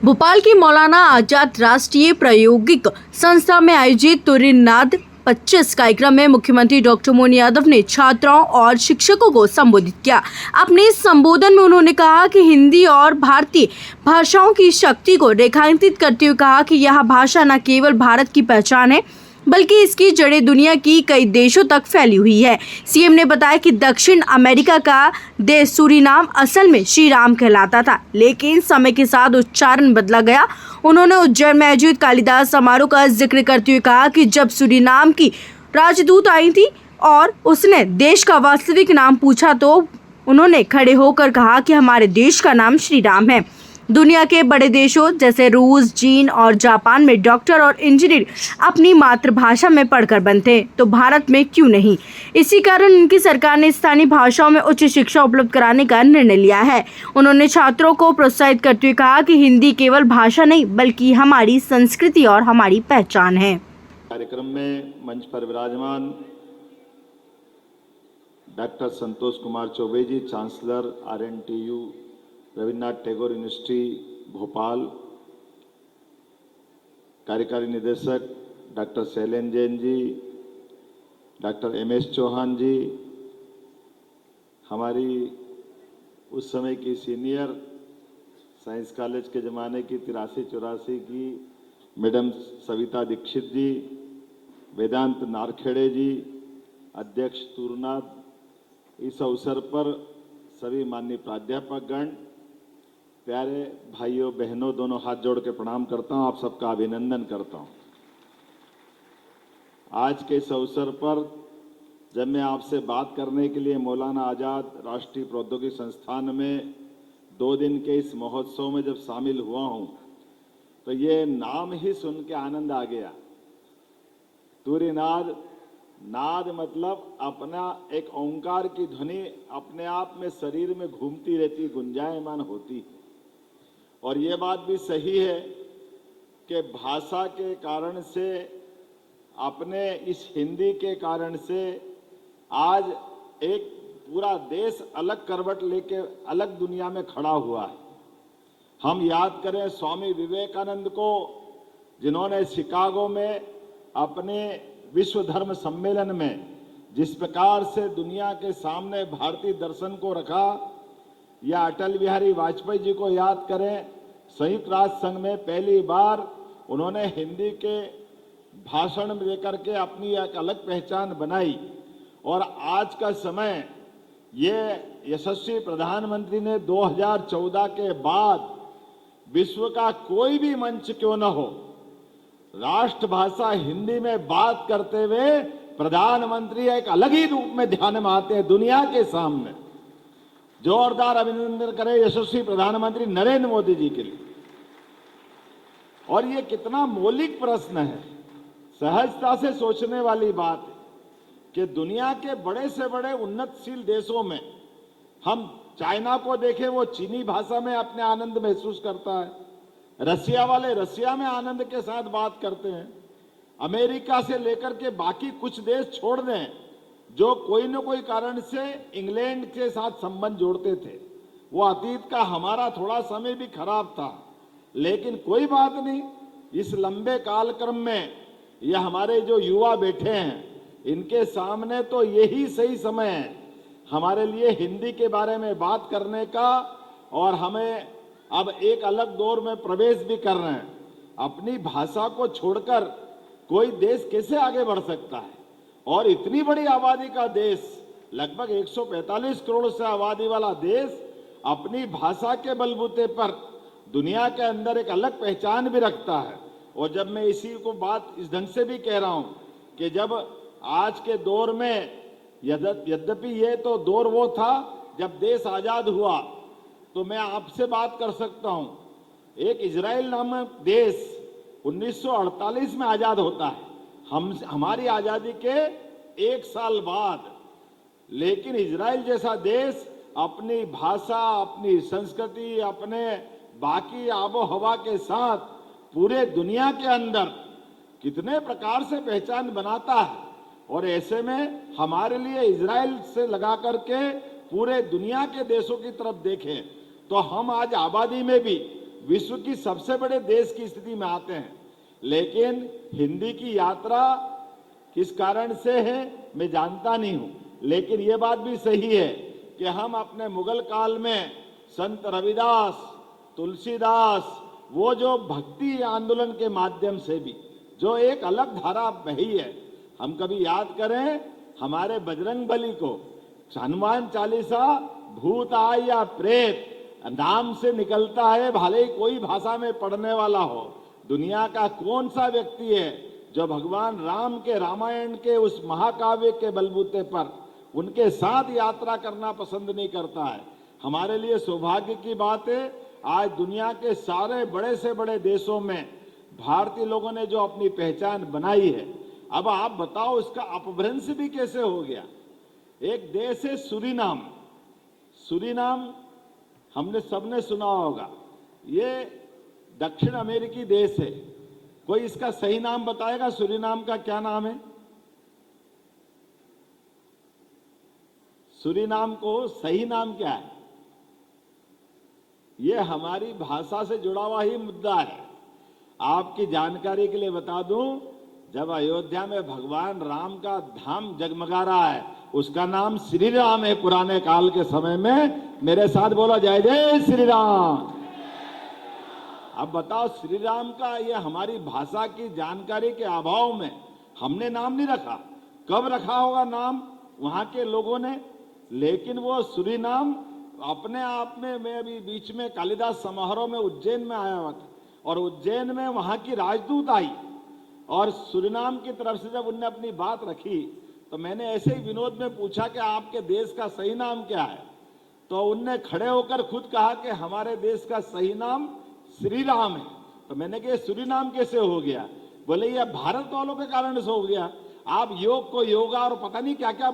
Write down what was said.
भोपाल की मौलाना आजाद राष्ट्रीय प्रायोगिक संस्था में आयोजित तुरीनाद 25 कार्यक्रम में मुख्यमंत्री डॉक्टर मोहन यादव ने छात्राओं और शिक्षकों को संबोधित किया। अपने इस संबोधन में उन्होंने कहा कि हिंदी और भारतीय भाषाओं की शक्ति को रेखांकित करते हुए कहा कि यह भाषा न केवल भारत की पहचान है बल्कि इसकी जड़ें दुनिया की कई देशों तक फैली हुई है। सीएम ने बताया कि दक्षिण अमेरिका का देश सूरीनाम असल में श्री राम कहलाता था, लेकिन समय के साथ उच्चारण बदला गया। उन्होंने उज्जैन में आयोजित कालिदास समारोह का जिक्र करते हुए कहा कि जब सूरीनाम की राजदूत आई थी और उसने देश का वास्तविक नाम पूछा तो उन्होंने खड़े होकर कहा कि हमारे देश का नाम श्री राम है। दुनिया के बड़े देशों जैसे रूस, चीन और जापान में डॉक्टर और इंजीनियर अपनी मातृभाषा में पढ़कर बनते हैं, तो भारत में क्यों नहीं? इसी कारण उनकी सरकार ने स्थानीय भाषाओं में उच्च शिक्षा उपलब्ध कराने का निर्णय लिया है। उन्होंने छात्रों को प्रोत्साहित करते हुए कहा कि हिंदी केवल भाषा नहीं बल्कि हमारी संस्कृति और हमारी पहचान है। कार्यक्रम में मंच पर विराजमान doctor Santosh Kumar Chaubey ji, chancellor RNTU Rabindranath Tagore university Bhopal, कार्यकारी निदेशक doctor Shailendra Jain ji, doctor MS Chauhan ji, हमारी उस समय की सीनियर साइंस कॉलेज के ज़माने की 83-84 की मैडम सविता दीक्षित जी, वेदांत नारखेड़े जी, अध्यक्ष तुरनाथ, इस अवसर पर सभी माननीय प्राध्यापकगण, प्यारे भाइयों बहनों, दोनों हाथ जोड़ के प्रणाम करता हूं, आप सबका अभिनंदन करता हूं। आज के इस अवसर पर जब मैं आपसे बात करने के लिए मौलाना आजाद राष्ट्रीय प्रौद्योगिकी संस्थान में 2 दिन के इस महोत्सव में जब शामिल हुआ हूं, तो ये नाम ही सुन के आनंद आ गया। तुरीनाद, नाद मतलब अपना एक ओंकार की ध्वनि अपने आप में शरीर में घूमती रहती, गुंजायमान होती। और ये बात भी सही है कि भाषा के कारण से, अपने इस हिंदी के कारण से आज एक पूरा देश अलग करवट लेके अलग दुनिया में खड़ा हुआ है। हम याद करें स्वामी विवेकानंद को, जिन्होंने शिकागो में अपने विश्व धर्म सम्मेलन में जिस प्रकार से दुनिया के सामने भारतीय दर्शन को रखा, या अटल बिहारी वाजपेयी जी को याद करें, संयुक्त राष्ट्र संघ में पहली बार उन्होंने हिंदी के भाषण देकर के अपनी एक अलग पहचान बनाई। और आज का समय, ये यशस्वी प्रधानमंत्री ने 2014 के बाद विश्व का कोई भी मंच क्यों न हो, राष्ट्रभाषा हिंदी में बात करते हुए प्रधानमंत्री एक अलग ही रूप में ध्यान में आते हैं दुनिया के सामने। जोरदार अभिनंदन करें यशस्वी प्रधानमंत्री नरेंद्र मोदी जी के लिए। और ये कितना मौलिक प्रश्न है, सहजता से सोचने वाली बात है कि दुनिया के बड़े से बड़े उन्नतशील देशों में, हम चाइना को देखें, वो चीनी भाषा में अपने आनंद महसूस करता है, रसिया वाले रसिया में आनंद के साथ बात करते हैं, अमेरिका से लेकर के बाकी कुछ देश छोड़ दें जो कोई न कोई कारण से इंग्लैंड के साथ संबंध जोड़ते थे। वो अतीत का हमारा थोड़ा समय भी खराब था, लेकिन कोई बात नहीं, इस लंबे कालक्रम में ये हमारे जो युवा बैठे हैं, इनके सामने तो यही सही समय है हमारे लिए हिंदी के बारे में बात करने का। और हमें अब एक अलग दौर में प्रवेश भी कर रहे हैं। अपनी भाषा को छोड़कर कोई देश कैसे आगे बढ़ सकता है? और इतनी बड़ी आबादी का देश, लगभग 145 करोड़ से आबादी वाला देश, अपनी भाषा के बलबूते पर दुनिया के अंदर एक अलग पहचान भी रखता है। और जब मैं इसी को बात इस ढंग से भी कह रहा हूं कि जब आज के दौर में, यद्यपि ये तो दौर वो था जब देश आजाद हुआ, तो मैं आपसे बात कर सकता हूं, एक इजराइल नामक देश 1948 में आजाद होता है, हमारी आजादी के 1 साल बाद। लेकिन इजराइल जैसा देश अपनी भाषा, अपनी संस्कृति, अपने बाकी आबो हवा के साथ पूरे दुनिया के अंदर कितने प्रकार से पहचान बनाता है। और ऐसे में हमारे लिए इजराइल से लगा करके पूरे दुनिया के देशों की तरफ देखें तो हम आज आबादी में भी विश्व की सबसे बड़े देश की स्थिति में आते हैं। लेकिन हिंदी की यात्रा किस कारण से है मैं जानता नहीं हूं, लेकिन ये बात भी सही है कि हम अपने मुगल काल में संत रविदास, तुलसीदास, वो जो भक्ति आंदोलन के माध्यम से भी जो एक अलग धारा बही है, हम कभी याद करें हमारे बजरंगबली को हनुमान चालीसा भूत आए या प्रेत नाम से निकलता है, भले ही कोई भाषा में पढ़ने वाला हो। दुनिया का कौन सा व्यक्ति है जो भगवान राम के रामायण के उस महाकाव्य के बलबूते पर उनके साथ यात्रा करना पसंद नहीं करता है। हमारे लिए सौभाग्य की बात है, आज दुनिया के सारे बड़े से बड़े देशों में भारतीय लोगों ने जो अपनी पहचान बनाई है। अब आप बताओ इसका अपभ्रंश भी कैसे हो गया। एक देश है सूरीनाम, सूरीनाम हमने सबने सुना होगा, ये दक्षिण अमेरिकी देश है। कोई इसका सही नाम बताएगा? सूरीनाम का क्या नाम है? सूरीनाम को सही नाम क्या है? ये हमारी भाषा से जुड़ा हुआ ही मुद्दा है। आपकी जानकारी के लिए बता दूं, जब अयोध्या में भगवान राम का धाम जगमगा रहा है, उसका नाम श्री राम है। पुराने काल के समय में, मेरे साथ बोला जय जय श्री राम। अब बताओ, श्री राम का ये हमारी भाषा की जानकारी के अभाव में हमने नाम नहीं रखा। कब रखा होगा नाम वहां के लोगों ने? लेकिन वो सूरीनाम अपने आप में, मैं अभी बीच में कालिदास समारोह में उज्जैन में आया हुआ था, और उज्जैन में वहां की राजदूत आई और सूरीनाम की तरफ से जब उनने अपनी बात रखी तो मैंने ऐसे ही विनोद में पूछा कि आपके देश का सही नाम क्या है? तो उनने खड़े होकर खुद कहा कि हमारे देश का सही नाम श्री राम है। तो मैंने कहा सूरीनाम कैसे हो गया? बोले ये भारत वालों के कारण से हो गया। आप योग को योगा और पता नहीं क्या क्या